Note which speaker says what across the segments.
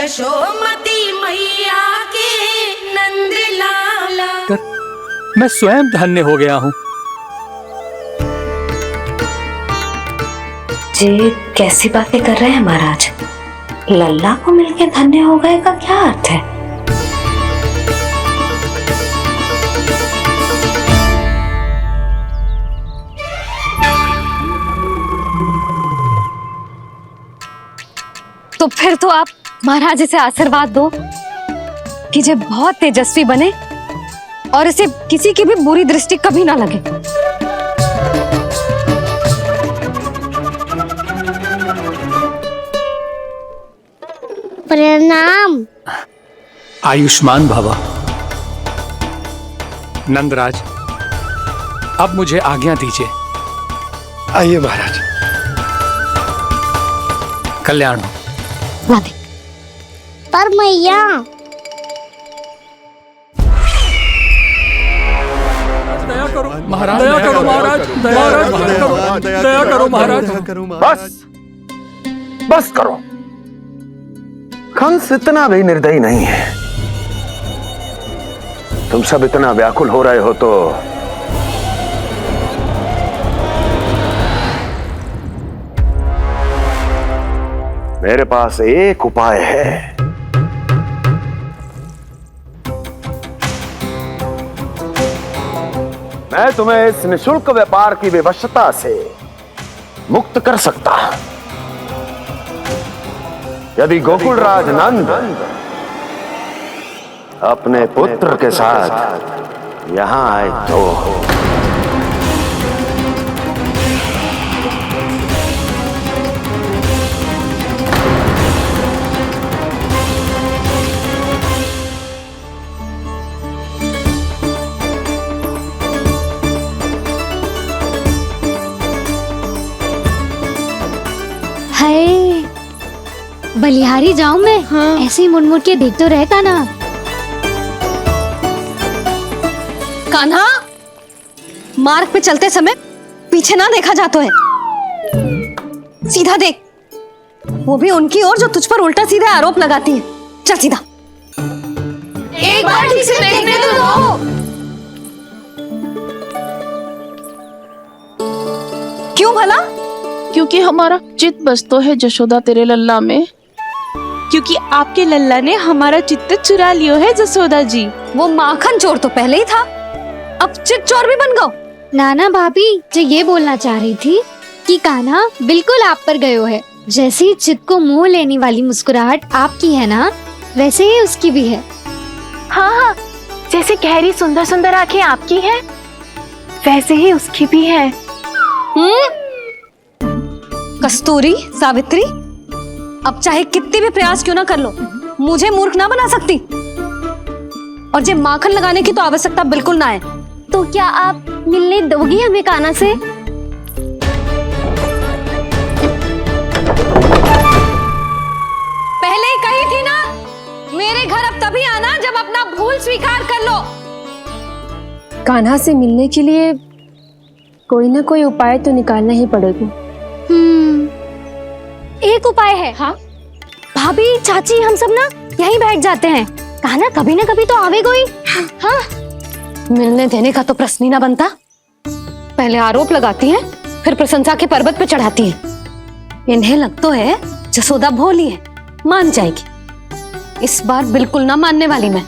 Speaker 1: यशोमती मैया के नंद लाला।
Speaker 2: मैं स्वयं धन्य हो गया हूँ।
Speaker 3: जी कैसी बातें कर रहे हैं महाराज? लल्ला को मिलके धन्य हो गए का क्या अर्थ है?
Speaker 4: तो फिर तो आप महाराज से आशीर्वाद दो कि ये बहुत तेजस्वी बने और इसे किसी की भी बुरी दृष्टि कभी ना लगे।
Speaker 5: प्रणाम।
Speaker 2: आयुष्मान भव। नंदराज, अब मुझे आज्ञा दीजिए।
Speaker 6: आइए महाराज।
Speaker 2: कल्याण हो।
Speaker 5: पर मैया
Speaker 2: दया करो महाराज, दया करो महाराज, दया करो महाराज।
Speaker 6: बस बस करो। कंस इतना भी निर्दयी नहीं है। तुम सब इतना व्याकुल हो रहे हो तो मेरे पास एक उपाय है। मैं तुम्हें इस निःशुल्क व्यापार की विवशता से मुक्त कर सकता हूं। यदि गोकुलराज नंद अपने पुत्र के साथ यहां आए तो
Speaker 5: हाय बलिहारी जाऊं मैं? हाँ। ऐसे ही मुड़ के देख तो रहता ना।
Speaker 4: कान्हा, मार्ग पे चलते समय पीछे ना देखा जाता है, सीधा देख। वो भी उनकी ओर जो तुझ पर उल्टा सीधा आरोप लगाती है। चल सीधा।
Speaker 1: एक बार ठीक से देखने तो दो।
Speaker 4: क्यों भला?
Speaker 7: क्योंकि हमारा चित्त बसतो है जशोदा तेरे लल्ला में।
Speaker 8: क्योंकि आपके लल्ला ने हमारा चित्त चुरा लियो है जसोदा जी।
Speaker 4: वो माखन चोर तो पहले ही था, अब चित चोर भी बन गो।
Speaker 5: नाना भाभी जो ये बोलना चाह रही थी कि कान्हा बिल्कुल आप पर गयो है। जैसे ही चित्त को मोह लेने वाली मुस्कुराहट आपकी है ना, वैसे ही उसकी भी है।
Speaker 8: हाँ हाँ, जैसे गहरी सुंदर सुंदर आंखें आपकी हैं, वैसे ही उसकी भी है।
Speaker 4: कस्तूरी, सावित्री, अब चाहे कितने भी प्रयास क्यों ना कर लो, मुझे मूर्ख ना बना सकती। और जे माखन लगाने की तो आवश्यकता बिल्कुल ना है।
Speaker 5: तो क्या आप मिलने दोगी हमें कान्हा से?
Speaker 4: पहले ही कही थी ना, मेरे घर अब तभी आना जब अपना भूल स्वीकार कर लो।
Speaker 9: कान्हा से मिलने के लिए कोई ना कोई उपाय तो निकालना ही पड़ेगा।
Speaker 5: एक उपाय है। हाँ भाभी, चाची, हम सब ना यहीं बैठ जाते हैं। कान्हा कभी ना कभी तो आवेगा ही। हाँ
Speaker 4: मिलने देने का तो प्रश्न ही ना बनता। पहले आरोप लगाती हैं, फिर प्रशंसा के पर्वत पे चढ़ाती हैं। इन्हें लगता है जसोदा भोली है, मान जाएगी। इस बार बिल्कुल ना मानने वाली मैं।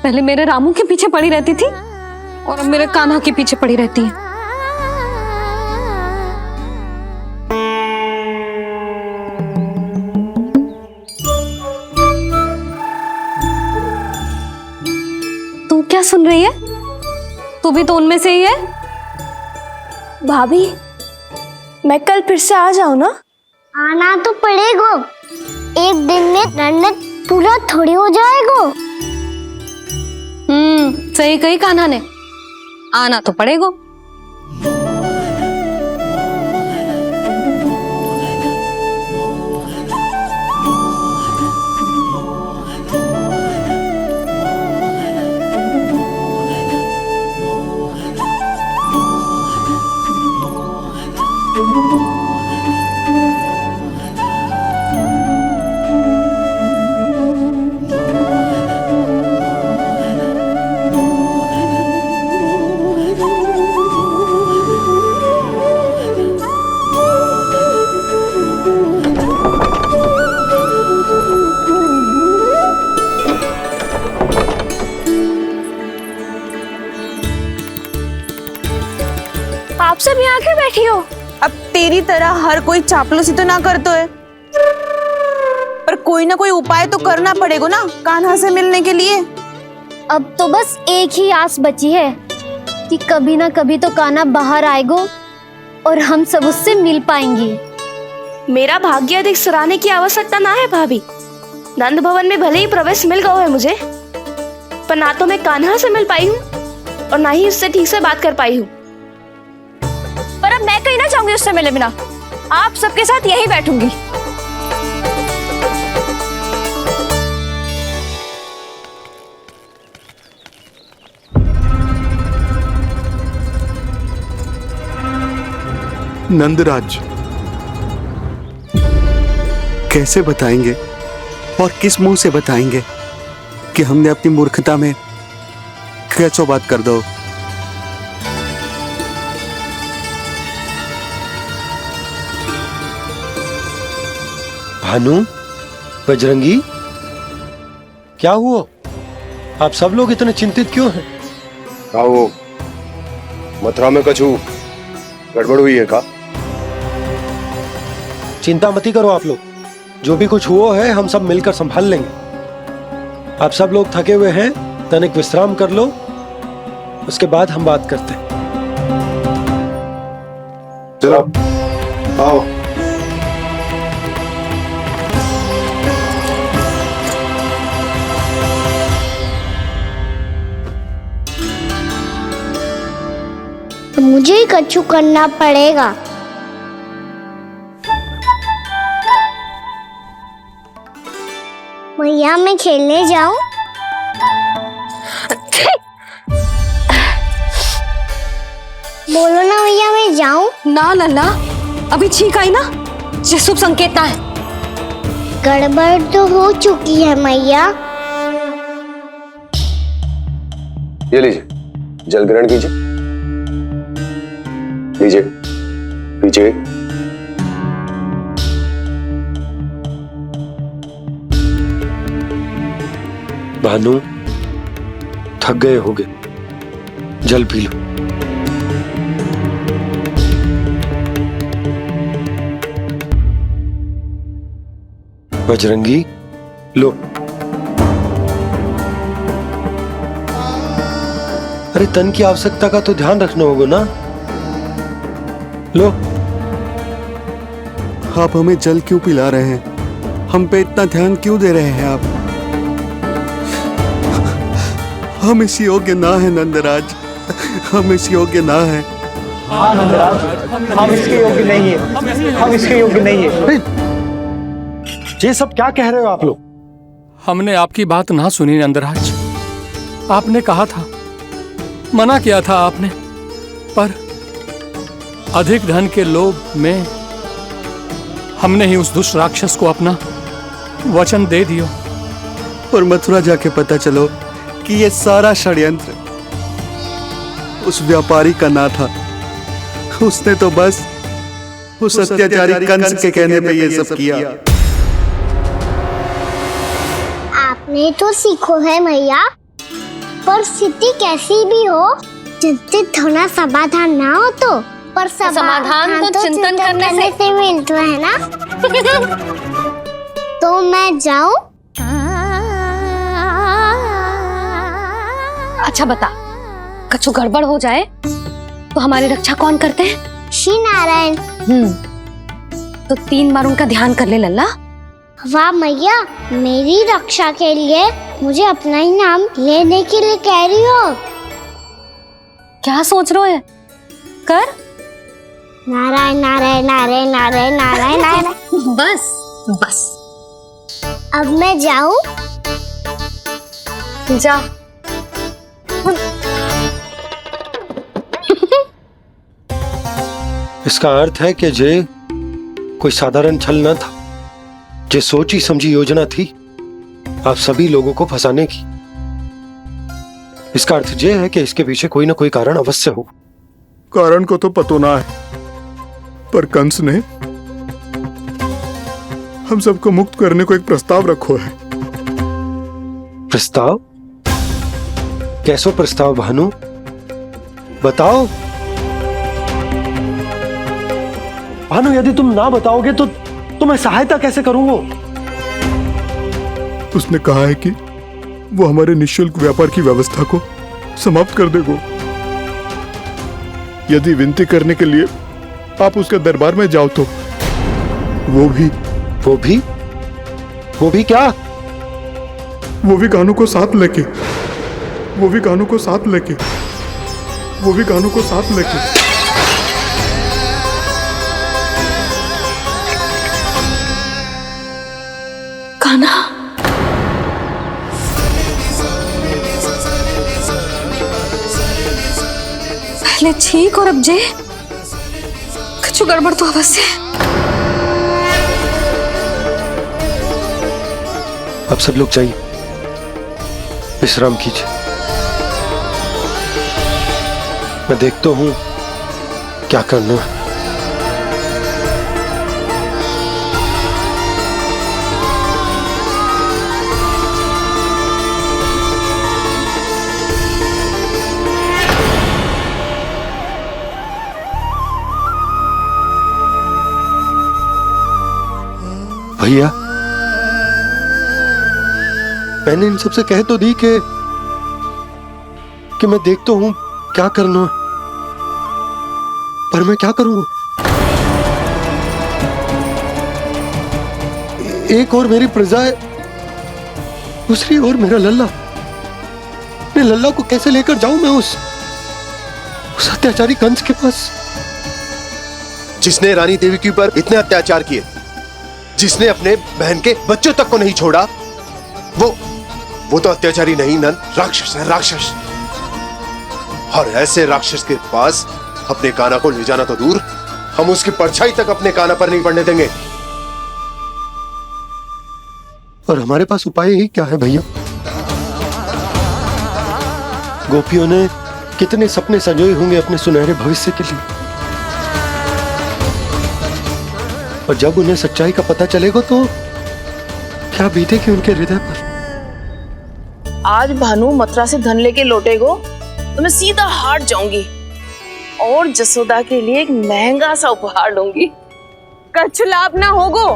Speaker 4: पहले मेरे रामू के पीछे पड़ी रहती थी और अब मेरे कान्हा के पीछे पड़ी रहती है। तू क्या सुन रही है? तू भी तो उनमें से ही है।
Speaker 9: भाभी, मैं कल फिर से आ जाऊं ना?
Speaker 5: आना तो पड़ेगा। एक दिन में नन्नत पूरा थोड़ी हो जाएगा।
Speaker 4: सही कही कान्हा ने, आना तो पड़ेगा।
Speaker 1: तुम यहाँ क्यों बैठी हो? अब तेरी तरह हर कोई चापलूसी तो ना करतो है, पर कोई ना कोई उपाय तो करना पड़ेगा ना कान्हा से मिलने के लिए।
Speaker 5: अब तो बस एक ही आस बची है कि कभी ना कभी तो कान्हा बाहर आएगो और हम सब उससे मिल पाएंगे।
Speaker 10: मेरा भाग्य अधिक सराहने की आवश्यकता ना है भाभी। नंद भवन में भले ही प्रवेश मिल गया है मुझे, पर ना तो मैं कान्हा से मिल पाई हूँ और ना ही उससे ठीक से बात कर पाई हूँ।
Speaker 1: पर अब मैं कहीं ना जाऊंगी उससे मिले बिना, आप सबके साथ यहीं बैठूंगी।
Speaker 11: नंदराज, कैसे बताएंगे और किस मुंह से बताएंगे कि हमने अपनी मूर्खता में कैसो बात कर दो।
Speaker 12: भानु, बजरंगी, क्या हुआ? आप सब लोग इतने चिंतित क्यों हैं?
Speaker 6: आओ, मथुरा में कछु गड़बड़ हुई है का?
Speaker 12: चिंता मत करो आप लोग, जो भी कुछ हुआ है हम सब मिलकर संभाल लेंगे। आप सब लोग थके हुए हैं, तनिक विश्राम कर लो, उसके बाद हम बात करते हैं।
Speaker 6: चलो आओ।
Speaker 5: मुझे ही कछु करना पड़ेगा। भैया मैं खेलने जाऊं? बोलो ना भैया मैं जाऊं?
Speaker 4: ना लल्ला, अभी छींक आई ना, ये शुभ संकेत ना है।
Speaker 5: गड़बड़ तो हो चुकी है मैया।
Speaker 6: ये लीजिए, जल ग्रहण कीजिए। लीजिए, पीछे।
Speaker 12: भानु, थक गए होगे, जल पी लो। बजरंगी, लो। अरे तन की आवश्यकता का तो ध्यान रखना होगा ना, लो।
Speaker 11: आप हमें जल क्यों पिला रहे हैं? हम पे इतना ध्यान क्यों दे रहे हैं आप? हम इस योग्य ना है नंदराज, हम इस योग्य ना है।
Speaker 13: हाँ नंदराज, हम इसके योग्य नहीं है, हम इसके योग्य नहीं है।
Speaker 12: ये सब क्या कह रहे हो आप लोग?
Speaker 2: हमने आपकी बात ना सुनी नंदराज। आपने कहा था, मना किया था आपने, पर अधिक धन के लोभ में हमने ही उस दुष्ट राक्षस को अपना वचन दे दियो।
Speaker 11: और मथुरा जाके पता चलो कि ये सारा षड्यंत्र उस व्यापारी का ना था। उसने तो बस उस अत्याचारी कंस के कहने पे ये सब किया।
Speaker 5: आपने तो सीखो है भैया, पर स्थिति कैसी भी हो, चिंतित होना समाधान ना हो तो, पर समाधान तो चिंतन करने से मिलता है ना। तो मैं जाऊं?
Speaker 4: अच्छा बता, कछु गड़बड़ हो जाए तो हमारी रक्षा कौन करते हैं?
Speaker 5: श्री नारायण।
Speaker 4: तो 3 बार उनका ध्यान कर ले लल्ला।
Speaker 5: वाह मैया, मेरी रक्षा के लिए मुझे अपना ही नाम लेने के लिए कह रही हो?
Speaker 4: क्या सोच रहे हो? कर।
Speaker 5: नारायण नारायण नारायण नारायण नारायण नारायण।
Speaker 4: बस बस।
Speaker 5: अब मैं जाऊं?
Speaker 4: जा।
Speaker 12: इसका अर्थ है कि जे कोई साधारण छल न था, जे सोची समझी योजना थी आप सभी लोगों को फंसाने की। इसका अर्थ ये है कि इसके पीछे कोई ना कोई कारण अवश्य हो।
Speaker 2: कारण को तो पतो ना है, पर कंस ने हम सबको मुक्त करने को एक प्रस्ताव रखो है।
Speaker 12: प्रस्ताव? कैसो प्रस्ताव भानु, बताओ। भानु, यदि तुम ना बताओगे तो मैं सहायता कैसे करूं?
Speaker 11: उसने कहा है कि वो हमारे निःशुल्क व्यापार की व्यवस्था को समाप्त कर देगा। यदि विनती करने के लिए आप उसके दरबार में जाओ तो वो भी
Speaker 12: क्या?
Speaker 11: वो भी कानों को साथ लेके
Speaker 4: कान्हा, पहले ठीक और अब जे कुछ गड़बड़ तो अवश्य है।
Speaker 12: अब सब लोग जाइए, विश्राम कीजिए। मैं देखता हूं क्या करना है। भैया, मैंने इन सबसे कह तो दी कि मैं देखता हूं क्या करना, पर मैं क्या करूं? एक और मेरी प्रजा है, दूसरी ओर मेरा लल्ला। मैं लल्ला को कैसे लेकर जाऊं मैं उस अत्याचारी कंस के पास,
Speaker 14: जिसने रानी देवी के ऊपर इतने अत्याचार किए, जिसने अपने बहन के बच्चों तक को नहीं छोड़ा, वो तो अत्याचारी नहीं नंद, राक्षस है, राक्षस। और ऐसे राक्षस के पास अपने कान्हा को ले जाना तो दूर, हम उसकी परछाई तक अपने कान्हा पर नहीं पड़ने देंगे।
Speaker 12: और हमारे पास उपाय ही क्या है भैया? गोपियों ने कितने सपने संजोए होंगे अपने सुनहरे भविष्य के लिए, और जब उन्हें सच्चाई का पता चलेगा तो क्या बीतेगी उनके हृदय पर।
Speaker 7: आज भानु मथुरा से धन लेके लौटेगो तो मैं सीधा हाट जाऊंगी और जसोदा के लिए एक महंगा सा उपहार लूंगी।
Speaker 1: कछु लाभ ना होगो।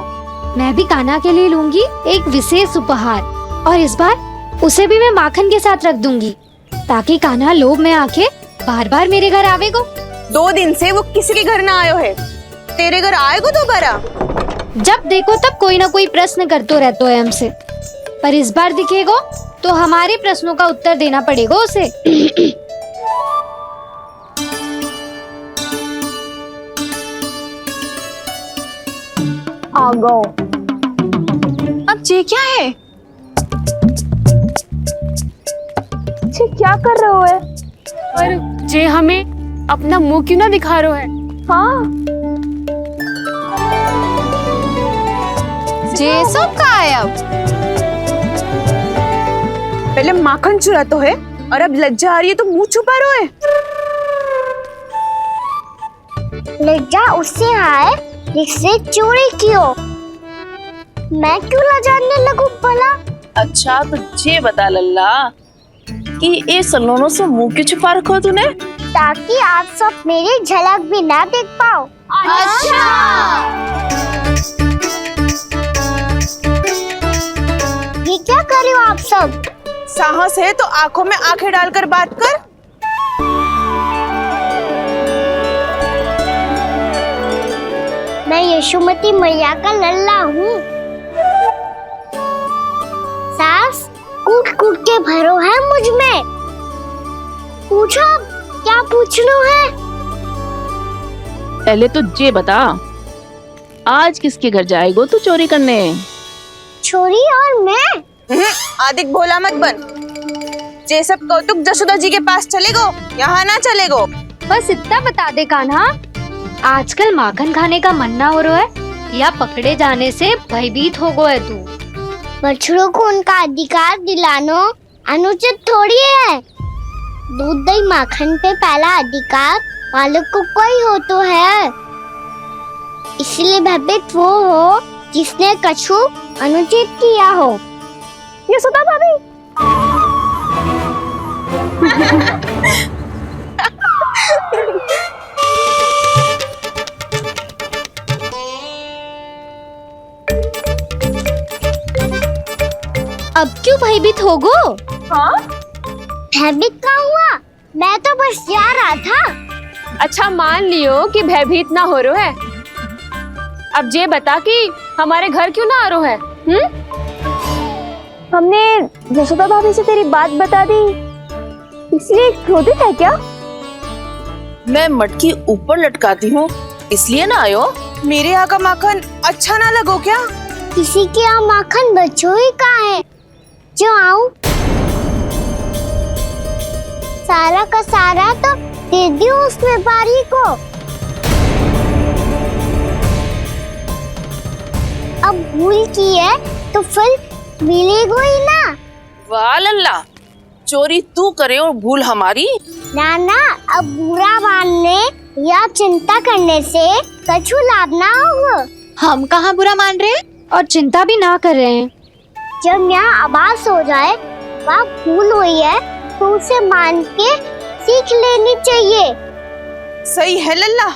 Speaker 5: मैं भी कान्हा के लिए लूंगी एक विशेष उपहार, और इस बार उसे भी मैं माखन के साथ रख दूंगी, ताकि कान्हा लोभ में आके बार बार मेरे घर आवेगो।
Speaker 1: 2 दिन से वो किसी के घर ना आयो है, तेरे घर आएगो दोबारा?
Speaker 5: जब देखो तब कोई ना कोई प्रश्न करते रहते है हमसे, पर इस बार दिखेगो तो हमारे प्रश्नों का उत्तर देना पड़ेगा उसे।
Speaker 8: आ गो। अब ये क्या है? ये क्या कर रहे हो है?
Speaker 9: और जे हमें अपना मुंह क्यों ना दिखा रहे है?
Speaker 8: हाँ,
Speaker 1: जे सब का है अब? पहले माखन चुरा तो है, और अब लज्जा आ रही है तो मुंह छुपा रहे है।
Speaker 5: लज्जा उससे आए जिससे चोरी की हो। मैं क्यों लजाने लगूं भला?
Speaker 7: अच्छा तो ये बता लल्ला कि ये सलोनों से मुंह क्यों छुपा रखो तूने?
Speaker 5: ताकि आप सब मेरी झलक भी ना देख पाओ। अच्छा। ये क्या कर रहे हो आप सब?
Speaker 1: साहस है तो आंखों में आंखें डालकर बात कर।
Speaker 5: मैं यशोमती मैया का लल्ला हूँ। सास कूट कूट के भरो है मुझ में। पूछो क्या पूछना है?
Speaker 7: पहले तो ये बता, आज किसके घर जाएगो तू चोरी करने?
Speaker 5: चोरी और मैं?
Speaker 1: अधिक भोला मत बन। ये सब कौतुक जसोदा जी के पास चलेगो, यहाँ ना चलेगो।
Speaker 5: बस इतना बता दे कान्हा, आजकल माखन खाने का मन ना हो रहा है, या पकड़े जाने से भयभीत हो गए तू? बछड़ों को उनका अधिकार दिलाना अनुचित थोड़ी है। दूध दही माखन पे पहला अधिकार मालिक को कोई हो तो है, इसलिए भयभीत वो हो जिसने कछु अनुचित किया हो। यशोदा भाभी। अब क्यों भयभीत हो गो? हाँ? भयभीत का हुआ? मैं तो बस जा रहा था।
Speaker 9: अच्छा मान लियो कि भयभीत ना हो रो है। अब ये बता कि हमारे घर क्यों ना आ रो है?
Speaker 8: हमने जसोदा भाभी से तेरी बात बता दी, इसलिए क्रोधित है क्या?
Speaker 7: मैं मटकी ऊपर लटकाती हूँ इसलिए ना आयो।
Speaker 1: मेरे यहाँ का माखन अच्छा ना लगो क्या?
Speaker 5: किसी के यहाँ माखन बच्चों ही कहाँ है जो आऊं? सारा का सारा तो दे दियो उस व्यापारी को। अब भूल की है तो फल मिलेगा ही ना।
Speaker 7: वाह लल्ला, चोरी तू करे और भूल हमारी।
Speaker 5: ना ना, अब बुरा मानने या चिंता करने से कछु लाभ ना होगा।
Speaker 8: हम कहाँ बुरा मान रहे हैं और चिंता भी ना कर रहे हैं।
Speaker 5: जब यहाँ आवाज हो जाए वहाँ भूल हुई है तो उसे मान के सीख लेनी चाहिए।
Speaker 1: सही है लल्ला,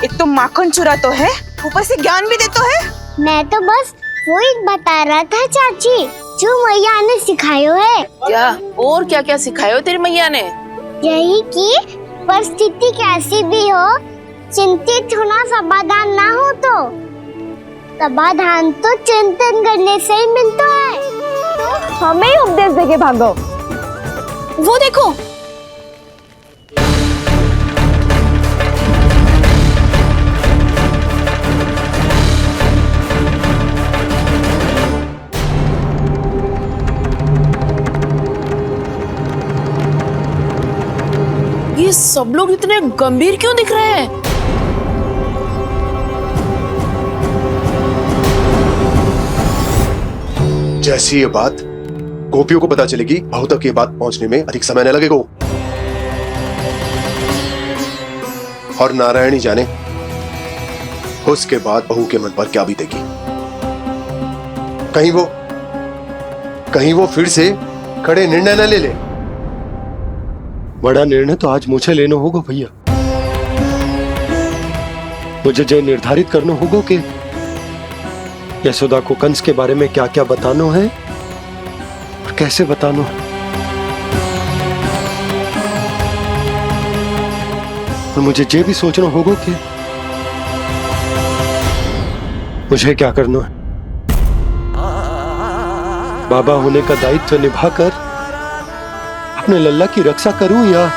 Speaker 1: एक तो माखन चुरा तो है, ऊपर से ज्ञान भी दे तो है।
Speaker 5: मैं तो बस वही बता रहा था चाची जो मैया ने सिखायो है।
Speaker 7: क्या और क्या क्या सिखायो तेरी मैया ने?
Speaker 5: यही कि परिस्थिति कैसी भी हो चिंतित होना समाधान ना हो तो समाधान तो चिंतन करने से ही मिलता है।
Speaker 8: हमें ही उपदेश देके भागो।
Speaker 1: वो देखो,
Speaker 7: ये सब लोग इतने गंभीर क्यों दिख रहे हैं?
Speaker 14: जैसी ये बात गोपियों को पता चलेगी, बहू तक ये बात पहुंचने में अधिक समय न लगेगा। और नारायणी जाने उसके बाद बहू के मन पर क्या बीतेगी। कहीं वो फिर से खड़े निर्णय न ले ले।
Speaker 12: बड़ा निर्णय तो आज मुझे लेना होगा भैया। मुझे जो निर्धारित करना होगा कि यशोदा को कंस के बारे में क्या क्या बताना है और कैसे बताना है। और मुझे ये भी सोचना होगा कि मुझे क्या करना है। बाबा होने का दायित्व निभाकर अपने लल्ला की रक्षा करूं या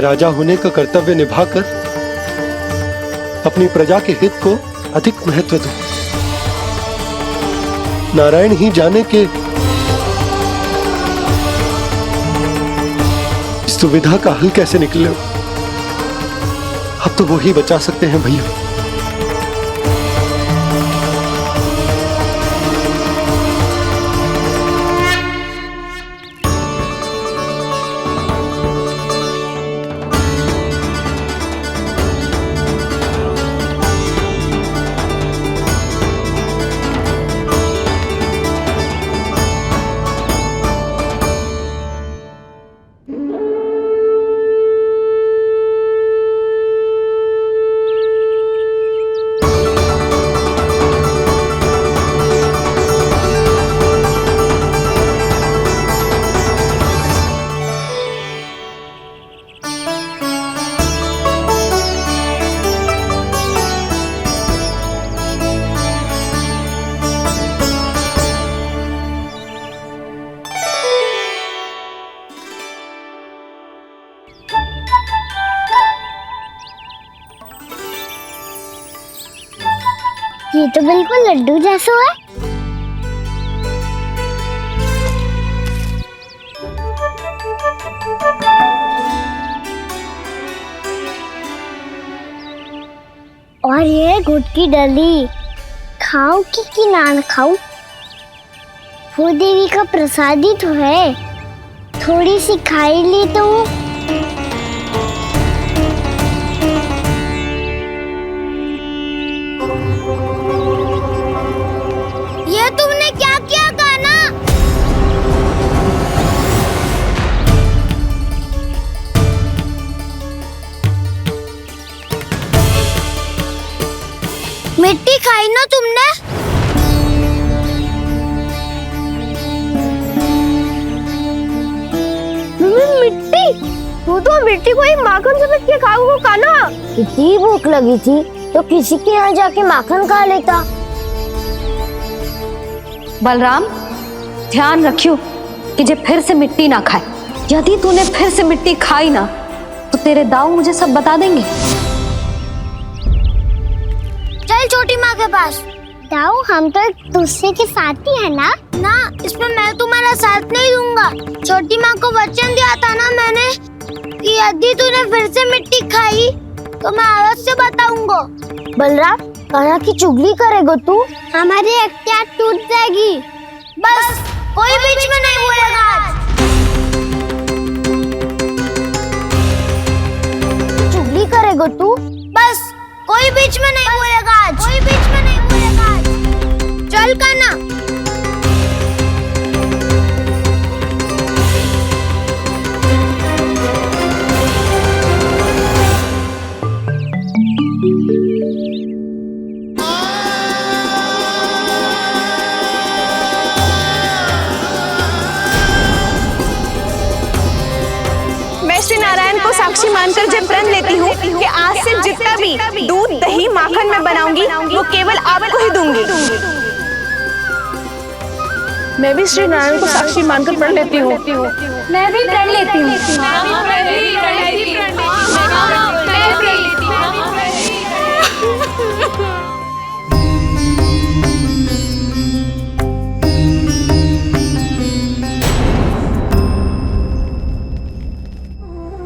Speaker 12: राजा होने का कर्तव्य निभाकर अपनी प्रजा के हित को अधिक महत्व दूं। नारायण ही जाने के इस दुविधा का हल कैसे निकले। अब तो वो ही बचा सकते हैं भैया।
Speaker 5: ये तो बिल्कुल लड्डू जैसा है। और ये गुड़ की डली खाऊं कि ना खाऊं? वो देवी का प्रसाद ही तो है, थोड़ी सी खाई ली तो। ये तुमने क्या किया कान्हा? मिट्टी खाई ना तुमने? मिट्टी, तू तो मिट्टी को ही माखन समझ के खाओ कान्हा। इतनी भूख लगी थी तो किसी के यहाँ जाके माखन खा लेता।
Speaker 4: बलराम, ध्यान रखियो कि जे फिर से मिट्टी ना खाए। यदि तूने फिर से मिट्टी खाई ना तो तेरे दाऊ मुझे सब बता देंगे।
Speaker 5: चल छोटी माँ के पास। दाऊ, हम तो एक दूसरे के साथी है ना। ना, इसमें मैं तुम्हारा साथ नहीं दूंगा। छोटी माँ को वचन दिया था ना मैंने कि यदि तूने फिर से मिट्टी खाई तो मैं आवाज से बताऊंगा। बलराम, कान्हा की चुगली करेगा तू, हमारी अख्तियार टूट जाएगी। बस कोई बीच में नहीं बोलेगा आज। चुगली करेगा तू, बस कोई बीच में नहीं बोलेगा आज। कोई बीच में नहीं बोलेगा आज। चल कान्हा।
Speaker 1: मैं श्री नारायण को साक्षी मानकर जब प्रण लेती हूँ कि आज से जितना भी दूध, दही, माखन मैं बनाऊंगी वो केवल आपको ही दूंगी।
Speaker 7: मैं भी श्री नारायण को साक्षी मानकर प्रण लेती हूँ।
Speaker 4: मैं भी प्रण लेती हूँ।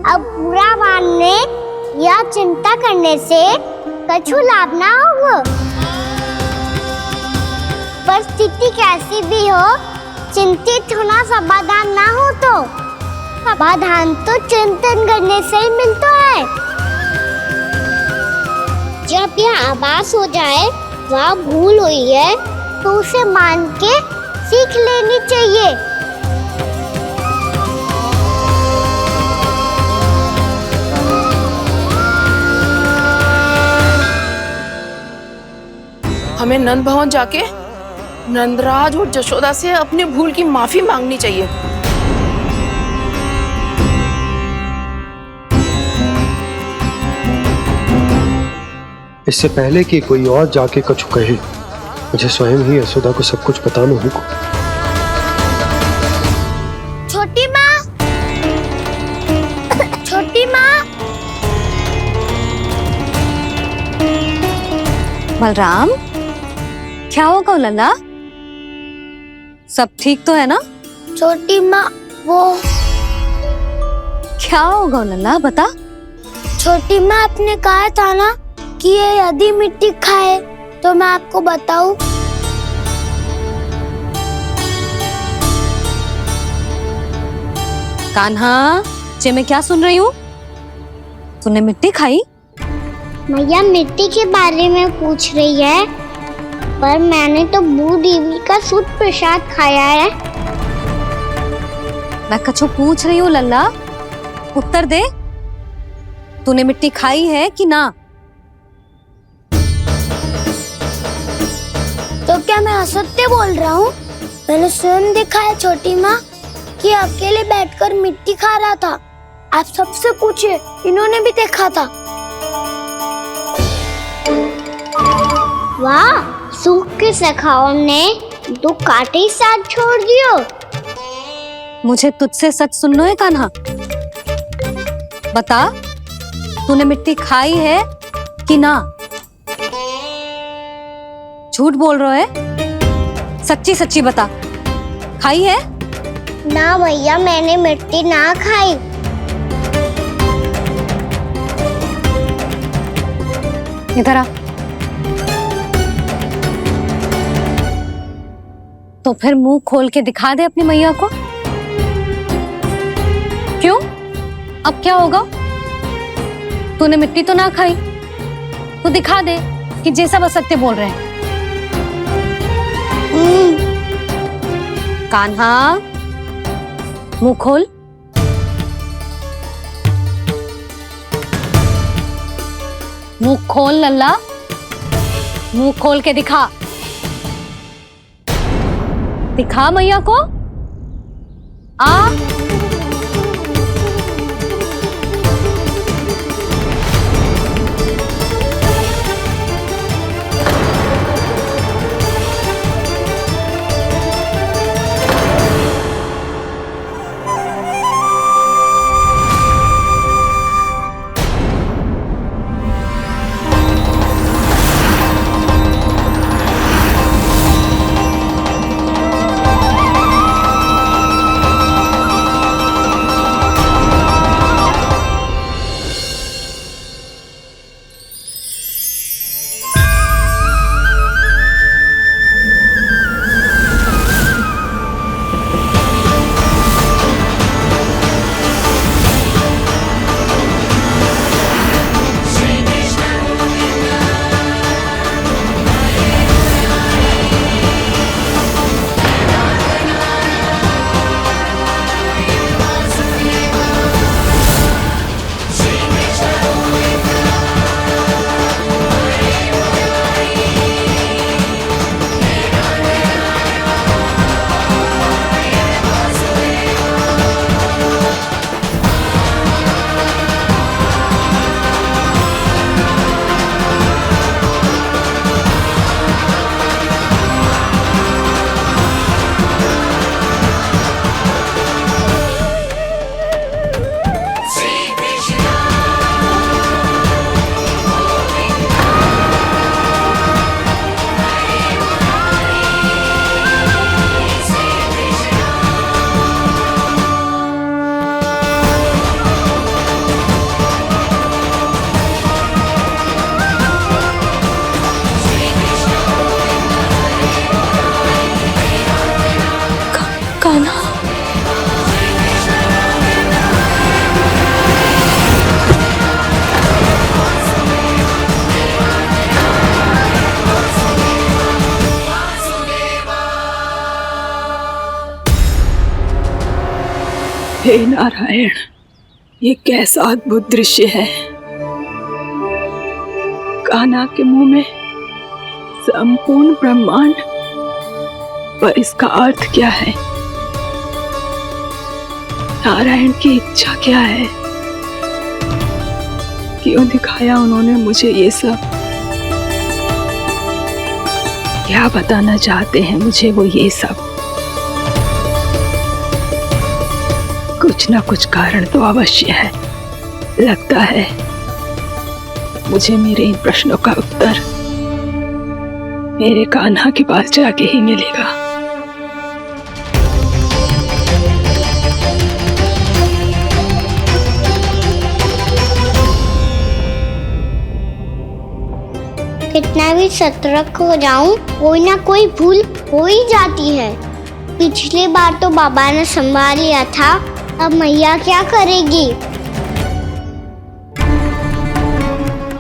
Speaker 5: अब बुरा मानने या चिंता करने से कछु लाभ ना होगा। परिस्थिति कैसी भी हो, चिंतित होना समाधान ना हो तो समाधान तो चिंतन करने से ही मिलता है। जब यह आभास हो जाए वह भूल हुई है तो उसे मान के सीख लेनी चाहिए।
Speaker 7: हमें नंद भवन जाके नंदराज और जशोदा से अपनी भूल की माफी मांगनी चाहिए।
Speaker 12: इससे पहले कि कोई और जाके कछु कहे, मुझे स्वयं ही यशोदा को सब कुछ बताना होगा।
Speaker 5: छोटी माँ, छोटी माँ।
Speaker 4: बलराम, क्या होगा लल्ला? सब ठीक तो है ना?
Speaker 5: छोटी माँ, वो
Speaker 4: क्या होगा लल्ला, बता।
Speaker 5: छोटी माँ, आपने कहा था ना कि ये यदि मिट्टी खाए तो मैं आपको बताऊं।
Speaker 4: कान्हा, जे मैं क्या सुन रही हूँ? तूने मिट्टी खाई?
Speaker 5: मैया मिट्टी के बारे में पूछ रही है, पर मैंने तो भू देवी का शुद्ध प्रसाद खाया है।
Speaker 4: मैं कछु पूछ रही हूँ लल्ला, उत्तर दे। तूने मिट्टी खाई है कि ना?
Speaker 5: तो क्या मैं असत्य बोल रहा हूँ? मैंने स्वयं देखा है छोटी माँ कि अकेले बैठकर मिट्टी खा रहा था। आप सबसे पूछिए, इन्होंने भी देखा था। वाह, सूख के सखाओं ने दो कांटे ही साथ छोड़ दियो।
Speaker 4: मुझे तुझसे सच सुनना है कान्हा। बता, तूने मिट्टी खाई है कि ना? झूठ बोल रहा है, सच्ची सच्ची बता, खाई है?
Speaker 5: ना भैया, मैंने मिट्टी ना खाई।
Speaker 4: इधर आ। तो फिर मुंह खोल के दिखा दे अपनी मैया को। क्यों? अब क्या होगा? तूने मिट्टी तो ना खाई, तो दिखा दे कि जैसा वो सत्य बोल रहे हैं। कान्हा, मुंह खोल। मुंह खोल लल्ला, मुंह खोल के दिखा। दिखा मैया को। आ कान्हा,
Speaker 15: हे नारायण, ये कैसा अद्भुत दृश्य है। कान्हा के मुंह में संपूर्ण ब्रह्मांड, पर इसका अर्थ क्या है? नारायण की इच्छा क्या है? क्यों दिखाया उन्होंने मुझे ये सब? क्या बताना चाहते हैं मुझे वो ये सब? कुछ ना कुछ कारण तो अवश्य है। लगता है मुझे मेरे इन प्रश्नों का उत्तर मेरे कान्हा के पास जाके ही मिलेगा।
Speaker 5: कितना भी सतर्क हो जाऊं, कोई ना कोई भूल हो ही जाती है। पिछली बार तो बाबा ने संभाल लिया था, अब मैया क्या करेगी?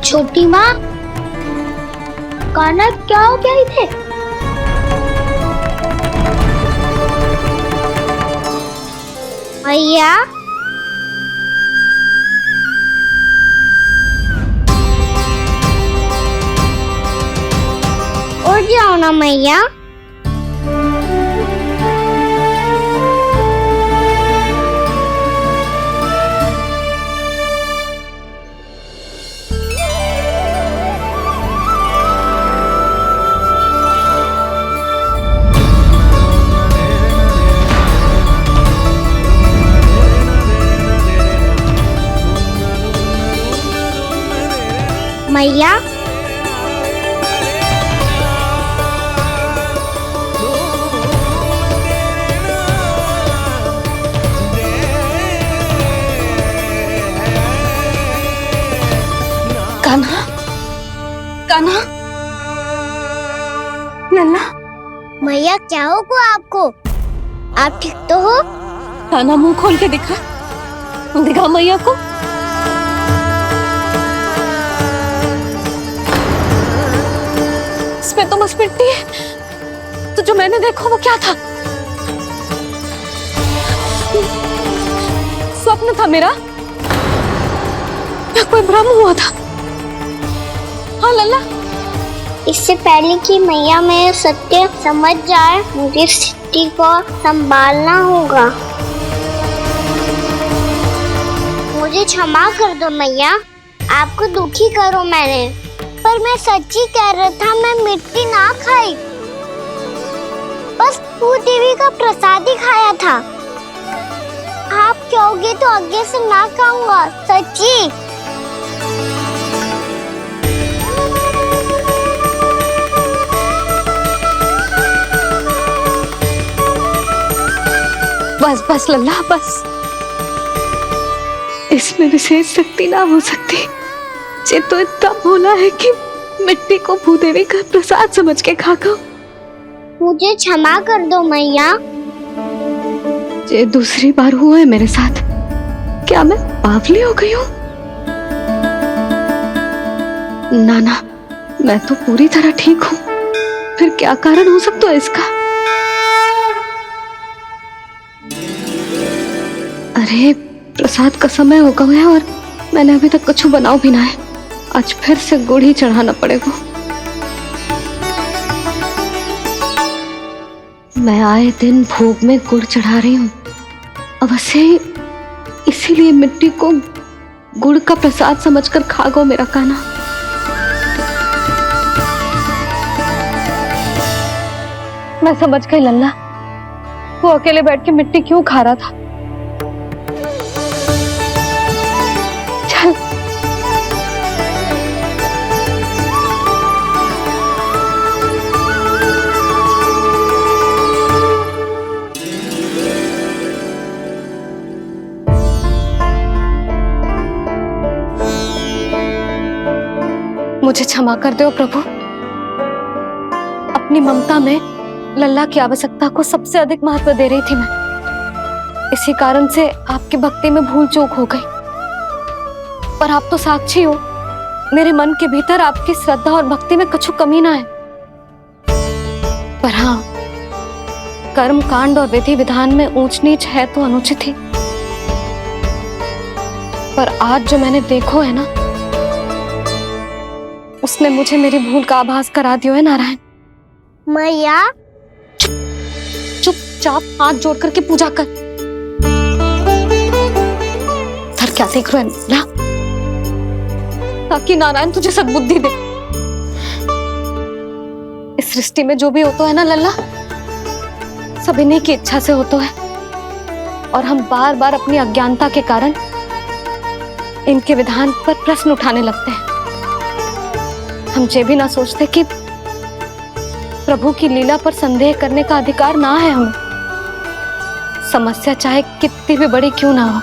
Speaker 5: छोटी माँ, कान्हा क्या हो गया इधर? मैया, उठ जाओ ना मैया। मैया,
Speaker 4: कान्हा, कान्हा, लल्ला।
Speaker 5: मैया क्या होगा आपको? आप ठीक तो हो?
Speaker 4: कान्हा, मुंह खोल के दिखा, दिखा मैया को। इसमें तो बस मिट्टी है, तो जो मैंने देखा वो क्या था? स्वप्न था मेरा या कोई भ्रम हुआ था? हाँ लल्ला,
Speaker 5: इससे पहले कि मैया मैं सत्य समझ जाए, मुझे सिद्धि को संभालना होगा। मुझे क्षमा कर दो मैया, आपको दुखी करो मैंने, पर मैं सच्ची कह रहा था, मैं मिट्टी ना खाई, बस भूत देवी का प्रसाद ही खाया था। आप कहोगे तो आगे से ना खाऊंगा, सच्ची।
Speaker 4: बस बस लल्ला बस, इसमें विशेष शक्ति ना हो सकती। ये तो इतना भोला है कि मिट्टी को भूदेवी का प्रसाद समझ के खा गो।
Speaker 5: मुझे क्षमा कर दो मैया।
Speaker 4: ये दूसरी बार हुआ है मेरे साथ। क्या मैं बावली हो गई हूँ? ना ना, मैं तो पूरी तरह ठीक हूँ। फिर क्या कारण हो सकता है इसका? अरे प्रसाद का समय हो गया है और मैंने अभी तक कुछ बनाओ भी ना है। आज फिर से गुड़ ही चढ़ाना पड़ेगा। मैं आए दिन भोग में गुड़ चढ़ा रही हूँ, अवश्य इसीलिए मिट्टी को गुड़ का प्रसाद समझकर खा गो मेरा कान्हा। मैं समझ गई लल्ला, वो अकेले बैठ के मिट्टी क्यों खा रहा था। चल मुझे क्षमा कर दो प्रभु। अपनी ममता में लल्ला की आवश्यकता को सबसे अधिक महत्व दे रही थी मैं। इसी कारण से आपकी भक्ति में भूल चूक हो गई। पर आप तो साक्षी हो, मेरे मन के भीतर आपकी श्रद्धा और भक्ति में कुछ कमी ना है। पर हाँ, कर्म कांड और विधि विधान में ऊंच नीच है तो अनुचित ही। पर आज जो मैंने देखो है ना, उसने मुझे मेरी भूल का आभास करा दिया है नारायण।
Speaker 5: मैया
Speaker 4: चुपचाप हाथ जोड़ करके पूजा कर। सर क्या देख रहे हैं ना? ताकि नारायण तुझे सद्बुद्धि दे। इस सृष्टि में जो भी होता है ना लल्ला, सब इन्हीं की इच्छा से होता है। और हम बार बार अपनी अज्ञानता के कारण इनके विधान पर प्रश्न उठाने लगते हैं। हम ये भी ना सोचते कि प्रभु की लीला पर संदेह करने का अधिकार ना है हमें। समस्या चाहे कितनी भी बड़ी क्यों ना हो,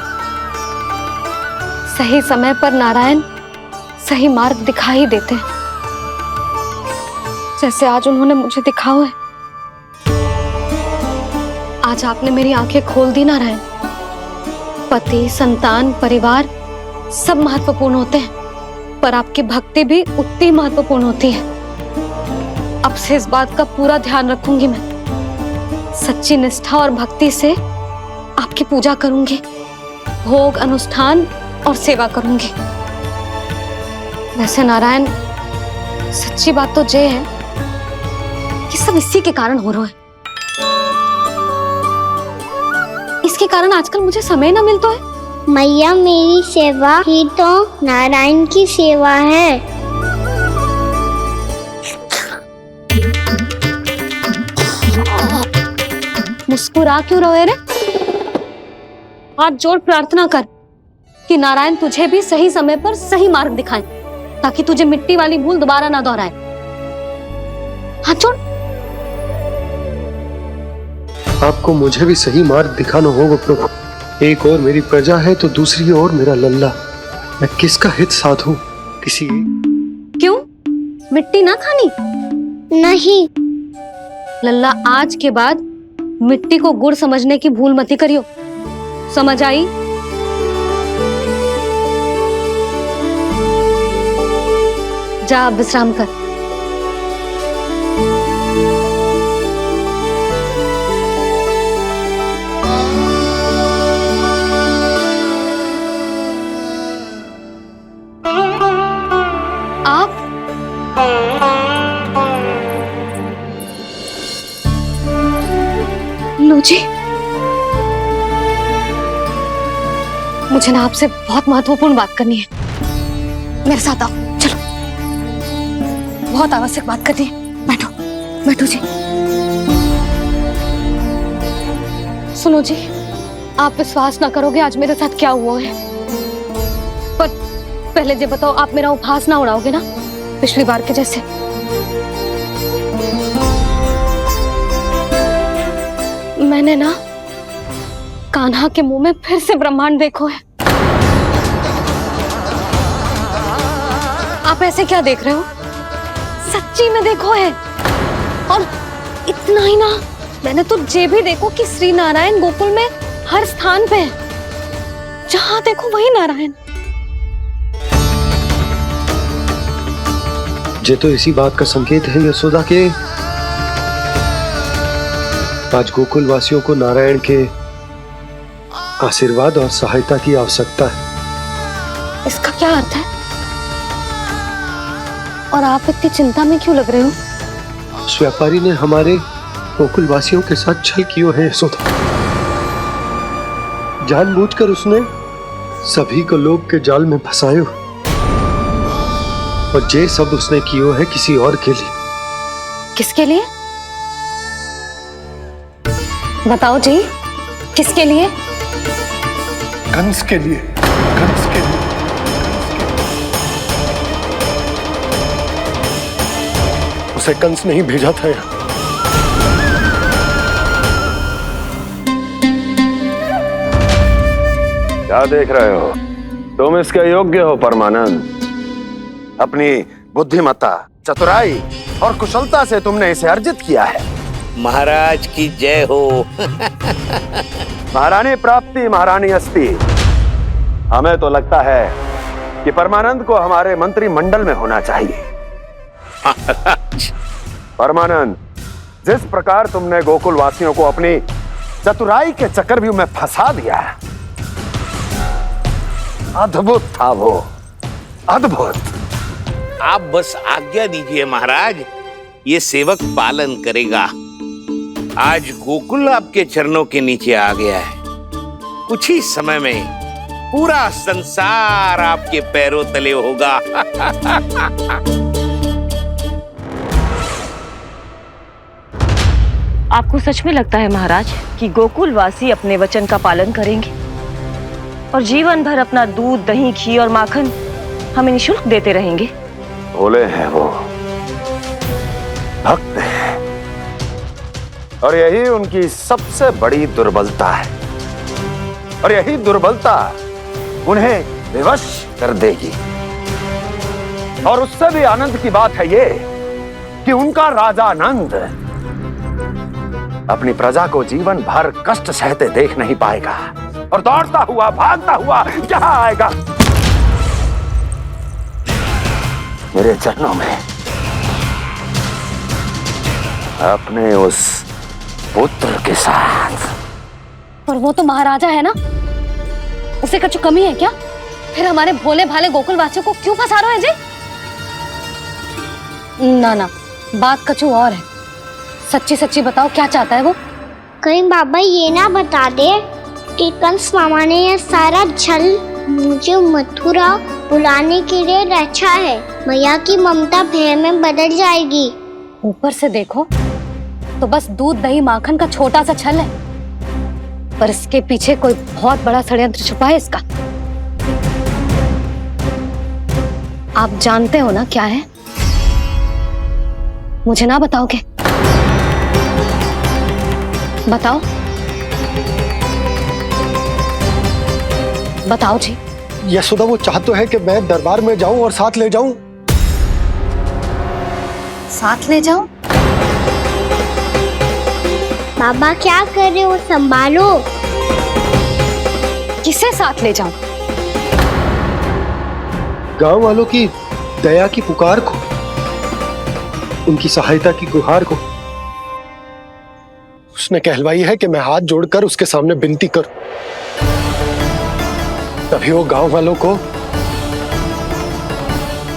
Speaker 4: सही समय पर नारायण सही मार्ग दिखा ही देते हैं, जैसे आज उन्होंने मुझे दिखाओ है। आज आपने मेरी आंखें खोल दी नारायण। पति, संतान, परिवार सब महत्वपूर्ण होते हैं, पर आपकी भक्ति भी उतनी महत्वपूर्ण होती है। अब से इस बात का पूरा ध्यान रखूंगी मैं। सच्ची निष्ठा और भक्ति से आपकी पूजा करूंगी, भोग, अनुष्ठान और सेवा करूंगी। वैसे नारायण, सच्ची बात तो ये है कि सब इसी के कारण हो रहा है। इसके कारण आजकल मुझे समय ना मिलता है।
Speaker 5: मैया मेरी सेवा ही तो नारायण की सेवा है।
Speaker 4: मुस्कुरा क्यों रहे रे? हाथ जोड़ प्रार्थना कर कि नारायण तुझे भी सही समय पर सही मार्ग दिखाएं, ताकि तुझे मिट्टी वाली भूल दोबारा ना दोहराए। हाथ जोड़।
Speaker 12: आपको मुझे भी सही मार्ग दिखाना होगा प्रभु। एक और मेरी प्रजा है तो दूसरी ओर मेरा लल्ला। मैं किसका हित साधूं? किसी
Speaker 4: क्यों? मिट्टी ना खानी?
Speaker 5: नहीं
Speaker 4: लल्ला, आज के बाद मिट्टी को गुड़ समझने की भूल मत करियो। समझ आई? जा विश्राम कर। लो जी, मुझे ना आपसे बहुत महत्वपूर्ण बात करनी है। मेरे साथ आओ, चलो। बहुत आवश्यक बात करनी है। बैठो, बैठो जी। सुनो जी, आप विश्वास ना करोगे आज मेरे साथ क्या हुआ है। पर पहले ये बताओ, आप मेरा उपहास ना उड़ाओगे ना पिछली बार के जैसे? मैंने ना कान्हा के मुंह में फिर से ब्रह्मांड देखो है। आप ऐसे क्या देख रहे हो? सच्ची में देखो है। और इतना ही ना, मैंने तो ये भी देखो कि श्री नारायण गोकुल में हर स्थान पे है, जहां देखो वही नारायण।
Speaker 12: ये तो इसी बात का संकेत है यशोदा के आज गोकुल वासियों को नारायण के आशीर्वाद और सहायता की आवश्यकता है।
Speaker 4: इसका क्या अर्थ है? और आप इतनी चिंता में क्यों लग रहे हो?
Speaker 12: उस व्यापारी ने हमारे गोकुल वासियों के साथ छल किया है यशोदा। जानबूझकर उसने सभी को लोभ के जाल में फंसायो, और ये सब उसने किया है किसी और के लिए।
Speaker 4: किसके लिए? बताओ जी, किसके लिए?
Speaker 12: कंस के लिए, कंस के लिए। उसे कंस नहीं भेजा था यहाँ।
Speaker 6: क्या देख रहे हो? तुम इसके योग्य हो परमानंद। अपनी बुद्धिमत्ता, चतुराई और कुशलता से तुमने इसे अर्जित किया है।
Speaker 16: महाराज की जय हो।
Speaker 6: महारानी प्राप्ति महारानी अस्ति। हमें तो लगता है कि परमानंद को हमारे मंत्रिमंडल में होना चाहिए। परमानंद, जिस प्रकार तुमने गोकुल वासियों को अपनी चतुराई के चक्रव्यूह में फंसा दिया, अद्भुत था वो, अद्भुत।
Speaker 16: आप बस आज्ञा दीजिए महाराज, ये सेवक पालन करेगा। आज गोकुल आपके चरणों के नीचे आ गया है। कुछ ही समय में पूरा संसार आपके पैरों तले होगा।
Speaker 17: आपको सच में लगता है महाराज कि गोकुल वासी अपने वचन का पालन करेंगे और जीवन भर अपना दूध, दही, घी और माखन हमें निःशुल्क देते रहेंगे?
Speaker 6: भोले हैं वो, भक्त हैं, और यही उनकी सबसे बड़ी दुर्बलता है। और यही दुर्बलता उन्हें विवश कर देगी। और उससे भी आनंद की बात है ये कि उनका राजा नंद अपनी प्रजा को जीवन भर कष्ट सहते देख नहीं पाएगा, और दौड़ता हुआ, भागता हुआ यहाँ आएगा मेरे चरणों में, अपने उस पुत्र के साथ।
Speaker 4: पर वो तो महाराजा है ना, उसे कुछ कमी है क्या? फिर हमारे भोले भाले गोकुल वासियों को क्यों फंसा रहे हैं जी? ना ना, बात कछु और है। सच्ची सच्ची बताओ, क्या चाहता है वो?
Speaker 5: कहीं बाबा ये ना बता दे कि कंस मामा ने यह सारा छल मुझे मथुरा बुलाने के लिए रचा है। मैया की ममता भय में बदल जाएगी।
Speaker 4: ऊपर से देखो तो बस दूध, दही, माखन का छोटा सा छल है, पर इसके पीछे कोई बहुत बड़ा षड्यंत्र छुपा है इसका। आप जानते हो ना क्या है? मुझे ना बताओगे? बताओ, बताओ जी।
Speaker 12: यशोदा, वो चाह तो है कि मैं दरबार में जाऊं और साथ ले जाऊं।
Speaker 4: साथ ले जाऊं?
Speaker 5: बाबा क्या कर रहे हो, संभालो।
Speaker 4: किसे साथ ले जाऊं?
Speaker 12: गांव वालों की दया की पुकार को, उनकी सहायता की गुहार को। उसने कहलवाई है कि मैं हाथ जोड़कर उसके सामने विनती करूं, तभी वो गांव वालों को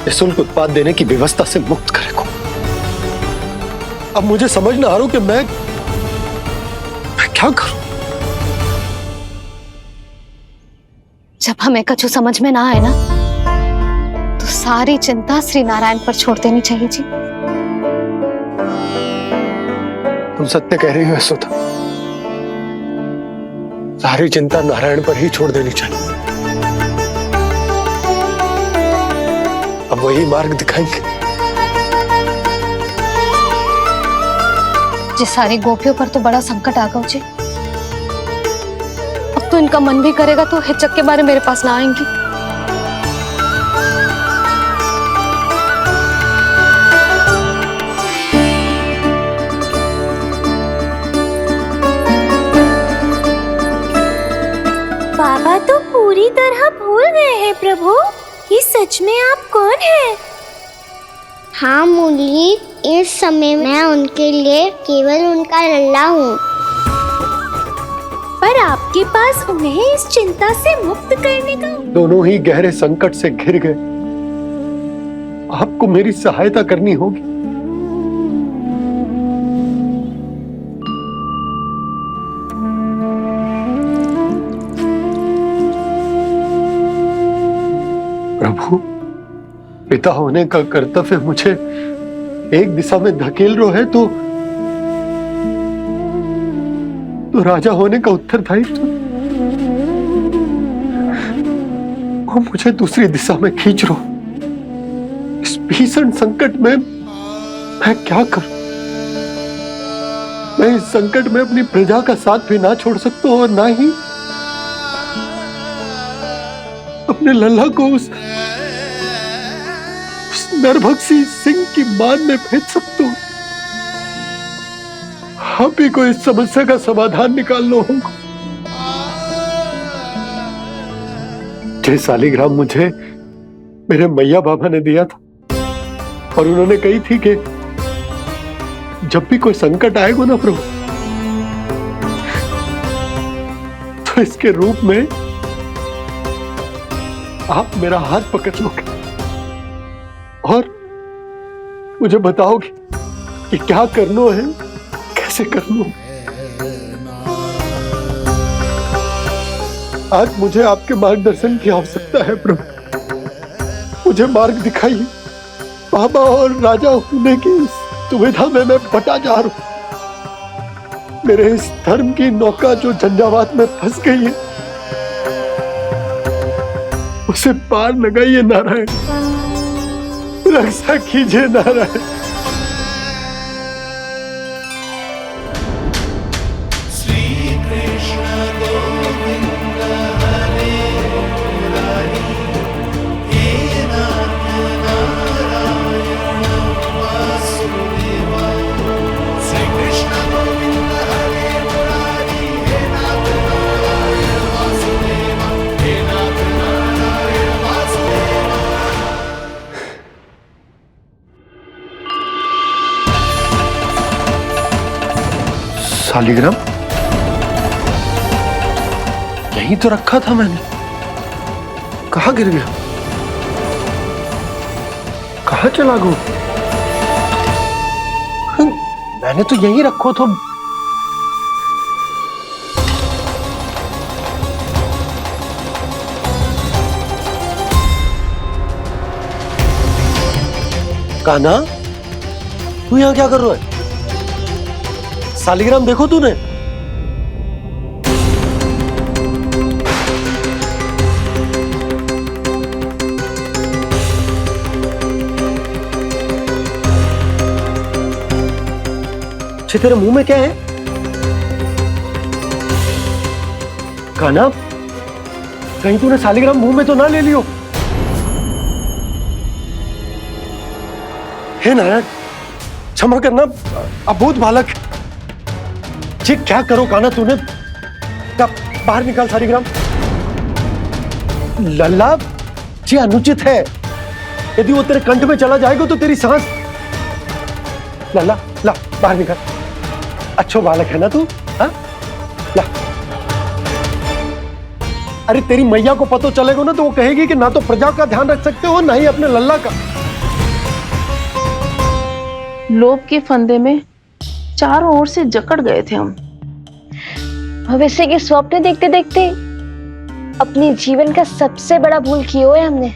Speaker 12: निःशुल्क उत्पाद देने की व्यवस्था से मुक्त करेगा। अब मुझे समझ ना आ रहा कि मैं क्या करूं?
Speaker 4: जब हमें कछु समझ में ना आए ना, तो सारी चिंता श्री नारायण पर छोड़ देनी चाहिए जी।
Speaker 12: तुम सत्य कह रही हो यशोदा, सारी चिंता नारायण पर ही छोड़ देनी चाहिए। अब वही मार्ग दिखाएंगे।
Speaker 4: जी सारी गोपियों पर तो बड़ा संकट आ गया जी। अब तो इनका मन भी करेगा तो हिचक के बारे मेरे पास ना आएंगी।
Speaker 5: बाबा तो पूरी तरह भूल गए हैं प्रभु, ये सच में आप कौन हैं? हाँ मुरली, इस समय मैं उनके लिए केवल उनका लल्ला हूँ। पर आपके पास उन्हें इस चिंता से मुक्त करने का।
Speaker 12: दोनों ही गहरे संकट से घिर गए, आपको मेरी सहायता करनी होगी। प्रभु, पिता होने का कर्तव्य मुझे एक दिशा में धकेल रहा है तो राजा होने का उत्तरदायित्व वो मुझे दूसरी दिशा में खींच रहा। इस भीषण संकट में मैं क्या करूं? मैं इस संकट में अपनी प्रजा का साथ भी ना छोड़ सकता हूं और ना ही अपने लल्ला को उस नरभक्षी सिंह की मान में भेज सकता हूं। आप ही को इस समस्या का समाधान निकालना होगा। जय शालिग्राम मुझे मेरे मैया बाबा ने दिया था और उन्होंने कही थी कि जब भी कोई संकट आएगा ना प्रभु, तो इसके रूप में आप मेरा हाथ पकड़ लोगे और मुझे बताओगे कि क्या करना है, कैसे करना है। आज मुझे आपके मार्गदर्शन की आवश्यकता है प्रभु। मुझे मार्ग दिखाइए। बाबा और राजा होने की दुविधा में मैं बटा जा रहा हूं। मेरे इस धर्म की नौका जो झंझावात में फंस गई है, उसे पार लगाइए नारायण, रक्षा कीजिए नारायण। शालिग्राम यहीं तो रखा था मैंने, कहाँ गिर गया? कहाँ चला गया? मैंने तो यहीं रखो था। कान्हा, तू यहाँ क्या कर रहा है? शालिग्राम देखो तूने? तेरे मुंह में क्या है? कान्हा, कहीं तूने शालिग्राम मुंह में तो ना ले लियो? हे नारायण, क्षमा करना, अबोध बालक। जी क्या करो कान्हा तूने? बाहर निकाल शालिग्राम। लल्ला, जी अनुचित है। यदि वो तेरे कंठ में चला जाएगा तो तेरी सांस। लल्ला, ला बाहर निकाल। अच्छो बालक है ना तू? हाँ, ला। अरे तेरी मैया को पता चलेगा ना तो वो कहेगी कि ना तो प्रजा का ध्यान रख सकते हो ना ही अपने लल्ला का।
Speaker 7: लोभ के फंदे में चारों ओर से जकड़ गए थे हम।
Speaker 8: भविष्य के स्वप्न देखते देखते अपने जीवन का सबसे बड़ा भूल किया है हमने।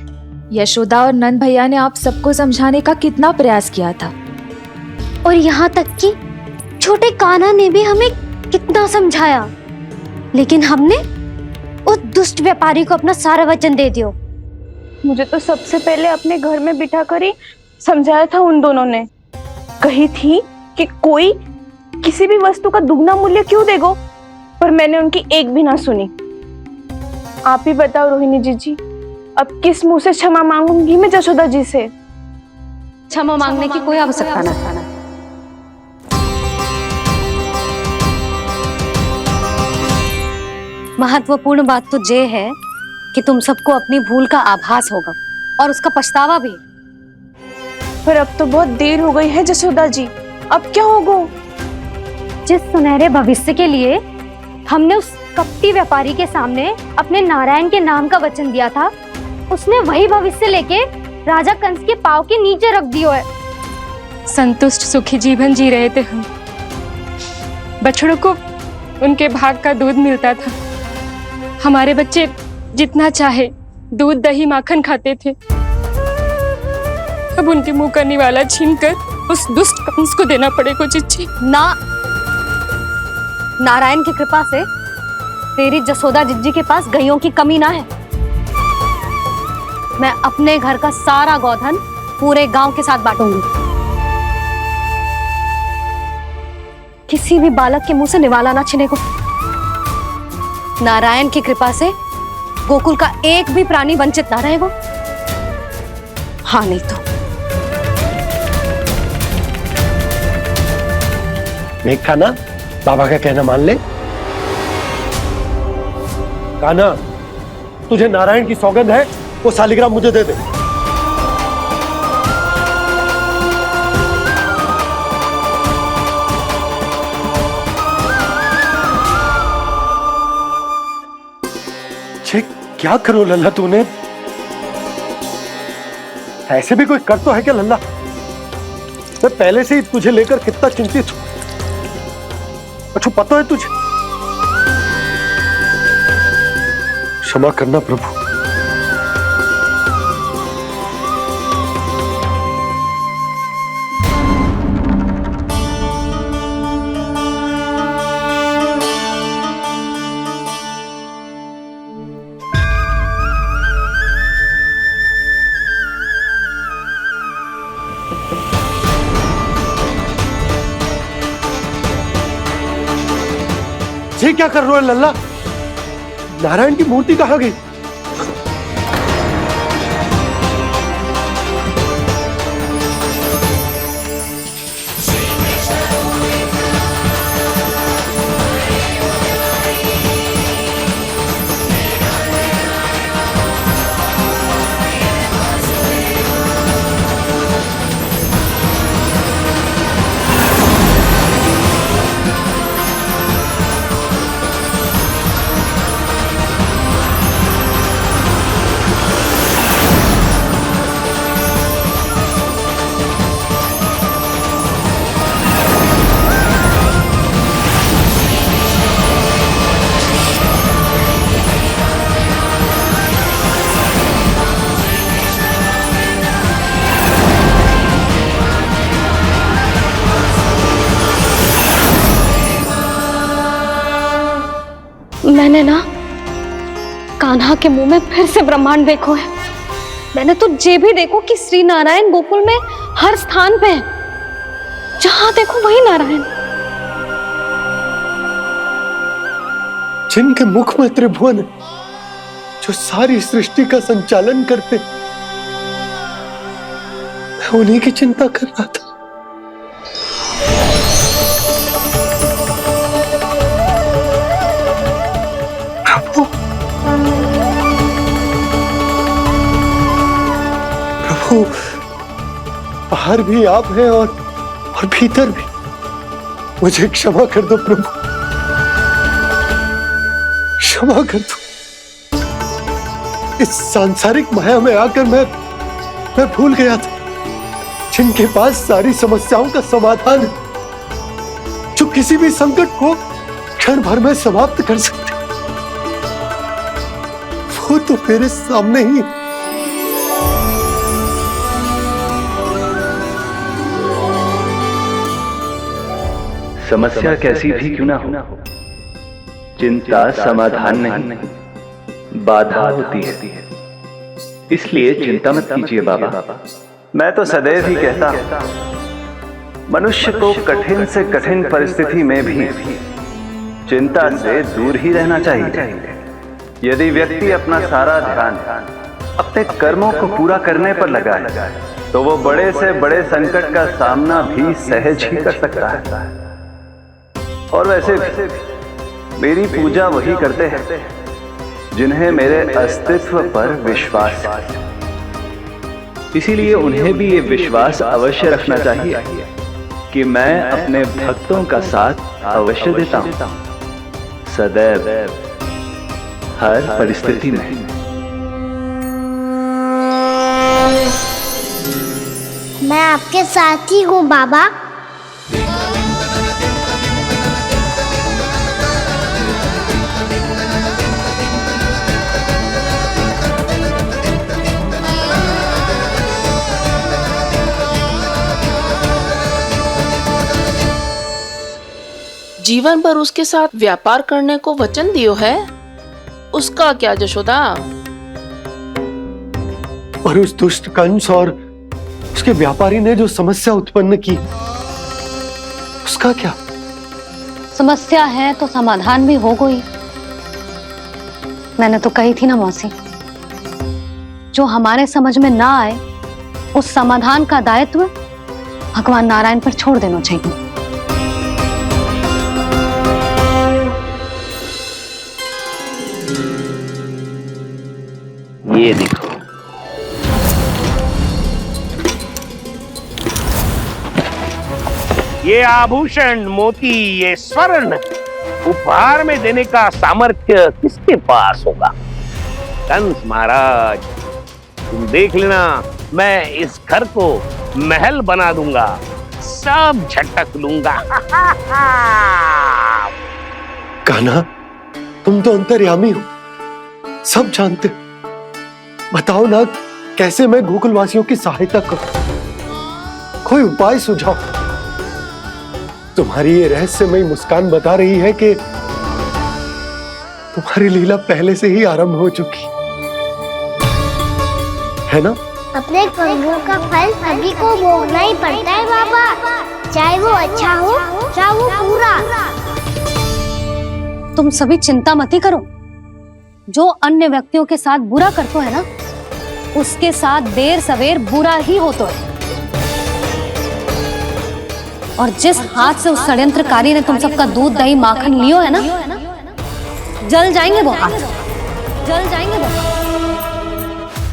Speaker 18: यशोदा और नंद भैया ने आप सबको समझाने का कितना प्रयास किया था,
Speaker 5: और यहाँ तक कि छोटे कान्हा ने भी हमें कितना समझाया, लेकिन हमने उस दुष्ट व्यापारी को अपना सारा वचन दे दिया।
Speaker 8: मुझे तो सबसे पहले अपने घर में बिठा कर ही समझाया था उन दोनों ने। कही थी कि कोई किसी भी वस्तु का दुगना मूल्य क्यों देगो, पर मैंने उनकी एक भी ना सुनी। आप ही बताओ रोहिणी जी, अब किस मुंह से क्षमा मांगूंगी मैं जशोदा जी से?
Speaker 4: क्षमा मांगने की कोई आवश्यकता ना। महत्वपूर्ण बात तो ये है कि तुम सबको अपनी भूल का आभास होगा और उसका पछतावा भी।
Speaker 8: पर अब तो बहुत देर हो गई है जशोदा जी, अब क्या होगा?
Speaker 5: जिस सुनहरे भविष्य के लिए हमने उस कपटी व्यापारी के सामने अपने नारायण के नाम का वचन दिया था, उसने वही भविष्य लेके राजा कंस के पांव के नीचे रख दिया है।
Speaker 9: संतुष्ट सुखी जीवन जी रहे थे हम। बछड़ों को उनके भाग का दूध मिलता था। हमारे बच्चे जितना चाहे दूध दही माखन खाते थे। अब उनके मुंह का निवाला छीनकर उस दुष्ट कंस को देना पड़ेगा चिच्ची।
Speaker 4: ना, नारायण की कृपा से तेरी जसोदा जिज्जी के पास गैयों की कमी ना है। मैं अपने घर का सारा गोधन पूरे गांव के साथ बांटूंगी। किसी भी बालक के मुंह से निवाला ना छिने को। नारायण की कृपा से गोकुल का एक भी प्राणी वंचित ना रहेगा। हाँ नहीं तो
Speaker 12: देख कान्हा, बाबा का कहना मान ले। कान्हा, तुझे नारायण की सौगंध है, वो शालिग्राम मुझे दे दे। छे, क्या करो लल्ला तूने? ऐसे भी कोई कर तो है क्या लल्ला? मैं पहले से ही तुझे लेकर कितना चिंतित हूं। अच्छा पता है तुझे? क्षमा करना प्रभु। ये क्या कर रहे हो लल्ला? नारायण की मूर्ति कहाँ गई?
Speaker 4: मैंने ना कान्हा के मुंह में फिर से ब्रह्मांड देखो है। मैंने तो ये भी देखो कि श्री नारायण गोकुल में हर स्थान पे है। जहां देखो वही नारायण।
Speaker 12: जिनके मुख में त्रिभुवन, जो सारी सृष्टि का संचालन करते, मैं उन्हीं की चिंता कर रहा था। प्रभु, बाहर भी आप हैं और भीतर भी। मुझे क्षमा कर दो प्रभु, क्षमा कर दो। इस सांसारिक माया में आकर मैं भूल गया था जिनके पास सारी समस्याओं का समाधान है, जो किसी भी संकट को क्षण भर में समाप्त कर सकते, वो तो मेरे सामने ही।
Speaker 19: समस्या कैसी भी क्यों ना हो, चिंता समाधान नहीं, बाधा होती है। इसलिए चिंता मत कीजिए बाबा। मैं तो सदैव ही कहता हूं, मनुष्य को कठिन से कठिन परिस्थिति में भी चिंता से दूर ही रहना चाहिए। यदि व्यक्ति अपना सारा ध्यान अपने कर्मों को पूरा करने पर लगाए तो वो बड़े से बड़े संकट का सामना भी सहज ही कर सकता है। और वैसे भी मेरी पूजा वही करते हैं जिन्हें मेरे अस्तित्व पर विश्वास है। इसीलिए उन्हें भी ये विश्वास अवश्य रखना चाहिए कि मैं अपने भक्तों का साथ अवश्य देता हूं, सदैव, हर परिस्थिति में।
Speaker 5: मैं आपके साथ ही हूँ बाबा।
Speaker 7: जीवन भर उसके साथ व्यापार करने को वचन दियो है, उसका क्या जशोदा?
Speaker 12: और उस दुष्ट कंस और उसके व्यापारी ने जो समस्या उत्पन्न की, उसका क्या?
Speaker 4: समस्या है तो समाधान भी हो गई। मैंने तो कही थी ना मौसी, जो हमारे समझ में ना आए उस समाधान का दायित्व भगवान नारायण पर छोड़ देना चाहिए।
Speaker 16: ये देखो, ये आभूषण, मोती, ये स्वर्ण उपहार में देने का सामर्थ्य किसके पास होगा? कंस महाराज, तुम देख लेना, मैं इस घर को महल बना दूंगा, सब झटक लूंगा।
Speaker 12: कान्हा, तुम तो अंतर्यामी हो, सब जानते। बताओ ना, कैसे मैं गोकुलवासियों की सहायता करूं? कोई उपाय सुझाओ। तुम्हारी ये रहस्यमयी मुस्कान बता रही है कि तुम्हारी लीला पहले से ही आरंभ हो चुकी है ना?
Speaker 5: अपने कर्मों का फल सभी को भोगना ही पड़ता है बाबा, चाहे वो अच्छा हो चाहे वो बुरा।
Speaker 4: तुम सभी चिंता मत ही करो। जो अन्य व्यक्तियों के साथ बुरा करते है ना, उसके साथ देर सवेर बुरा ही होता है। और जिस हाथ से उस षड्यंत्रकारी ने तुम सबका दूध दही माखन लियो है ना, जल जाएंगे वो हाथ, जल जाएंगे वो।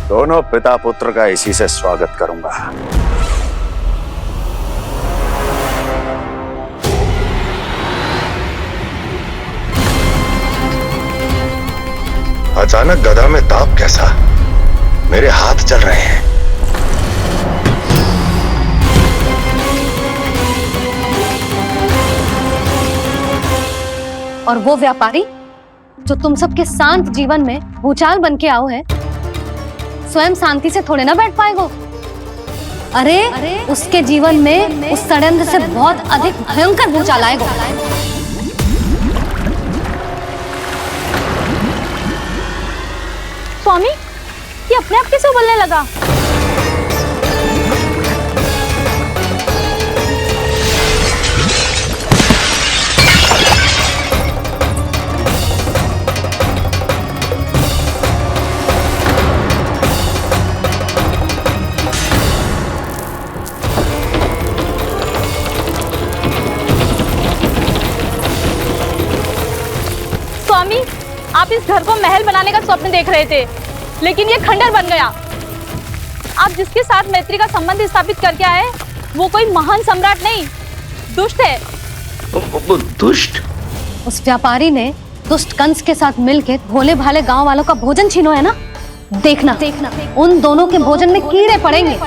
Speaker 6: दोनों पिता पुत्र का इसी से स्वागत करूंगा। अचानक गदा में ताप कैसा? मेरे हाथ जल रहे हैं।
Speaker 4: और वो व्यापारी जो तुम सबके शांत जीवन में भूचाल बन के आओ है, स्वयं शांति से थोड़े ना बैठ पाएगो। अरे उसके जीवन में उस षड्यंत्र से बहुत अधिक भयंकर भूचाल आएगा।
Speaker 8: स्वामी, ये अपने आप कैसे उबलने लगा? स्वामी, आप इस घर को महल बनाने का स्वप्न देख रहे थे, लेकिन ये खंडर बन गया। आप जिसके साथ मैत्री का संबंध स्थापित करके आए, वो कोई महान सम्राट नहीं, दुष्ट है।
Speaker 16: वो दुष्ट?
Speaker 4: उस व्यापारी ने दुष्ट कंस के साथ मिलकर भोले भाले गांव वालों का भोजन छीनो है ना। देखना उन दोनों के भोजन में कीड़े पड़ेंगे।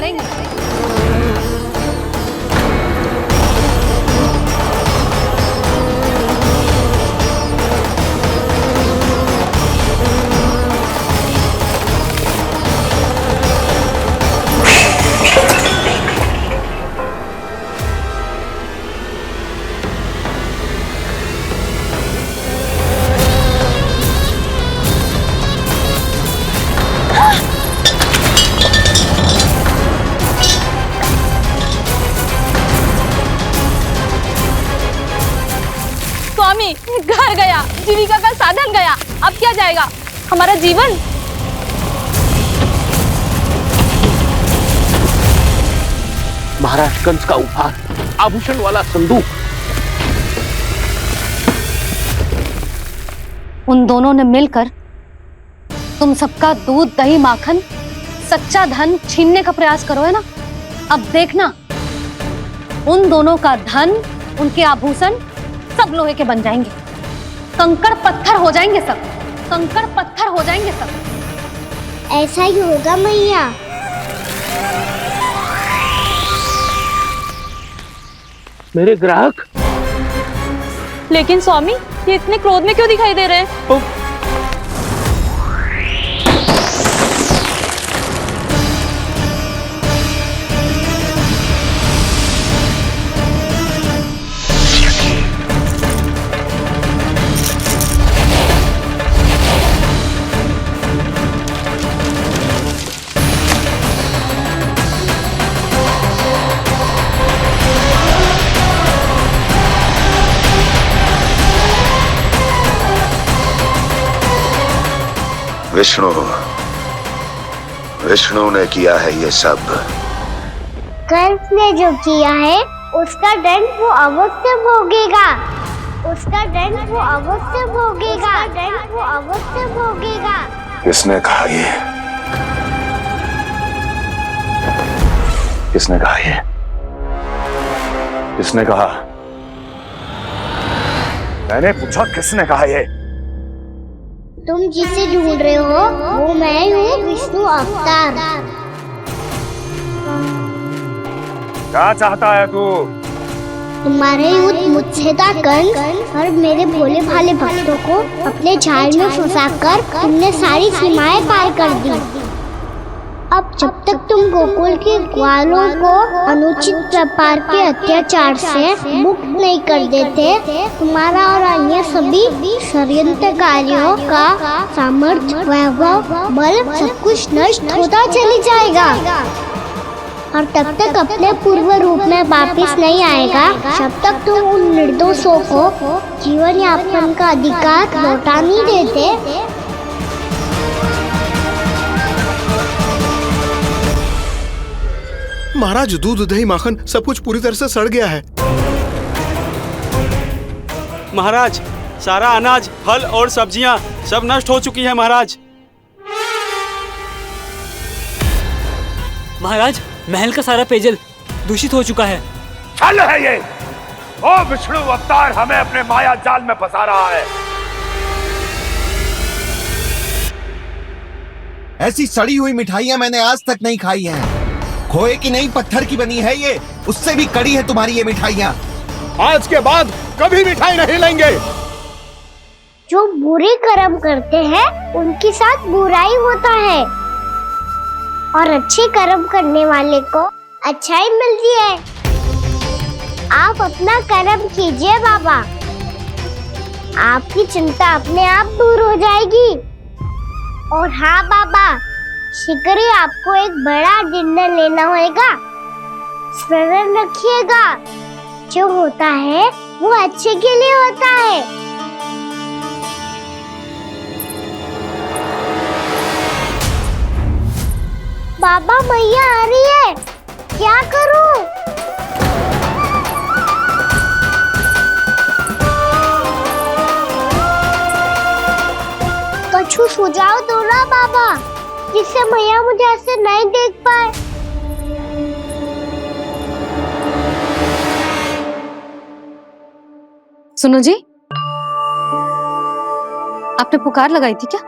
Speaker 8: स्वामी, घर गया, जीविका का साधन गया, अब क्या जाएगा हमारा जीवन?
Speaker 16: महाराज कंस का उपहार, आभूषण वाला संदूक।
Speaker 4: उन दोनों ने मिलकर तुम सबका दूध, दही, माखन, सच्चा धन छीनने का प्रयास करो, है ना? अब देखना, उन दोनों का धन, उनके आभूषण सब लोहे के बन जाएंगे, कंकड़ पत्थर हो जाएंगे सब, कंकड़ पत्थर हो जाएंगे सब।
Speaker 5: ऐसा ही होगा मैया।
Speaker 16: मेरे ग्राहक।
Speaker 8: लेकिन स्वामी, ये इतने क्रोध में क्यों दिखाई दे रहे हैं?
Speaker 6: विष्णु ने किया है ये सब।
Speaker 5: कंस ने जो किया है उसका दंड वो अवश्य भोगेगा, उसका दंड वो अवश्य भोगेगा, दंड वो अवश्य भोगेगा।
Speaker 6: किसने कहा ये? किसने कहा ये? किसने कहा? मैंने पूछा किसने कहा ये?
Speaker 5: तुम जिसे ढूंढ रहे हो वो मैं हूँ, विष्णु अवतार।
Speaker 6: क्या चाहता है तू?
Speaker 5: तुम्हारे युद्ध मुझसे था कंस, और मेरे भोले भाले भक्तों को अपने जाल में फंसाकर तुमने सारी सीमाएं पार कर दी। अब जब तक तुम गोकुल के ग्वालों को अनुचित प्रकार के अत्याचार से मुक्त नहीं कर देते, तुम्हारा और अन्य सभी षड्यंत्रकारियों का सामर्थ्य, वैभव, बल सब कुछ नष्ट होता चली जाएगा, और तब तक अपने पूर्व रूप में वापस नहीं आएगा जब तक तुम उन निर्दोषों को जीवन यापन का अधिकार लौटा नहीं देते।
Speaker 11: महाराज, दूध, दही, माखन सब कुछ पूरी तरह से सड़ गया है।
Speaker 13: महाराज, सारा अनाज, फल और सब्जियां सब नष्ट हो चुकी है महाराज।
Speaker 20: महाराज, महल का सारा पेयजल दूषित हो चुका है।
Speaker 6: छल है ये। ओ विष्णु अवतार हमें अपने माया जाल में फंसा रहा है।
Speaker 21: ऐसी सड़ी हुई मिठाइयां मैंने आज तक नहीं खाई हैं। खोए की नहीं, पत्थर की बनी है ये, उससे भी कड़ी है तुम्हारी ये मिठाइयां।
Speaker 12: आज के बाद कभी मिठाई नहीं लेंगे।
Speaker 5: जो बुरे कर्म करते हैं उनके साथ बुराई होता है, और अच्छे कर्म करने वाले को अच्छाई मिलती है। आप अपना कर्म कीजिए बाबा, आपकी चिंता अपने आप दूर हो जाएगी। और हाँ बाबा, शीघ्र ही आपको एक बड़ा निर्णय लेना होगा। स्मरण रखिएगा, जो होता है वो अच्छे के लिए होता है। बाबा, मैया आ रही है, क्या करूं? कुछ सुझाव दो ना बाबा, जिससे मैया मुझे ऐसे नहीं देख पाए।
Speaker 4: सुनो जी, आपने पुकार लगाई थी क्या?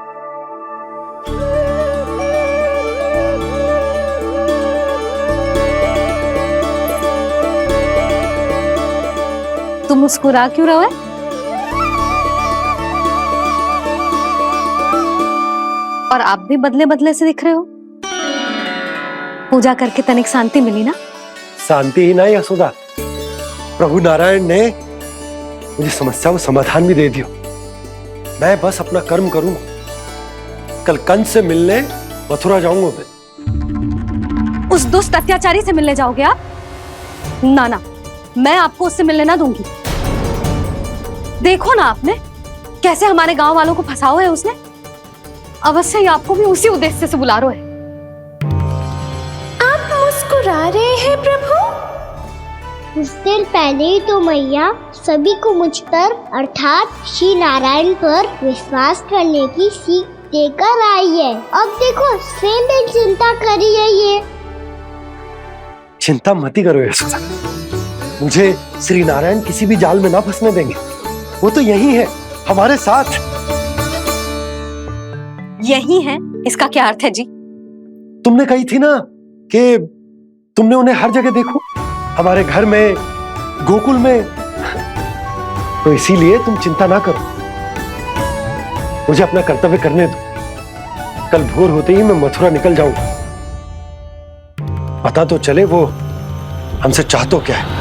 Speaker 4: तुम मुस्कुरा क्यों रहे हो? और आप भी बदले बदले से दिख रहे हो। पूजा करके तनिक शांति मिली ना?
Speaker 12: शांति ही नहीं यशोदा, प्रभु नारायण ने मुझे समस्या को समाधान भी दे दिया। मैं बस अपना कर्म करूंगा। कल कंस से मिलने मथुरा जाऊंगा मैं।
Speaker 4: उस दुष्ट अत्याचारी से मिलने जाओगे आप? ना ना, मैं आपको उससे मिलने ना दूंगी। देखो ना आपने कैसे हमारे गांव वालों को फंसाओ है उसने। अवश्य ही आपको भी उसी उद्देश्य से बुला रहा है।
Speaker 5: आप मुस्कुरा रहे हैं प्रभु? कुछ देर पहले ही तो मैया सभी को मुझ पर अर्थात श्री नारायण पर विश्वास करने की सीख देकर आई है। अब देखो स्वयं भी चिंता करी है ये।
Speaker 12: चिंता मत ही करो यशोदा, मुझे श्री नारायण किसी भी जाल में ना फंसने देंगे। वो तो यही है हमारे साथ।
Speaker 4: यही है, इसका क्या अर्थ है जी?
Speaker 12: तुमने कही थी ना कि तुमने उन्हें हर जगह देखो, हमारे घर में, गोकुल में, तो इसीलिए तुम चिंता ना करो, मुझे अपना कर्तव्य करने दो। कल भोर होते ही मैं मथुरा निकल जाऊंगा। पता तो चले वो हमसे चाहतो क्या है।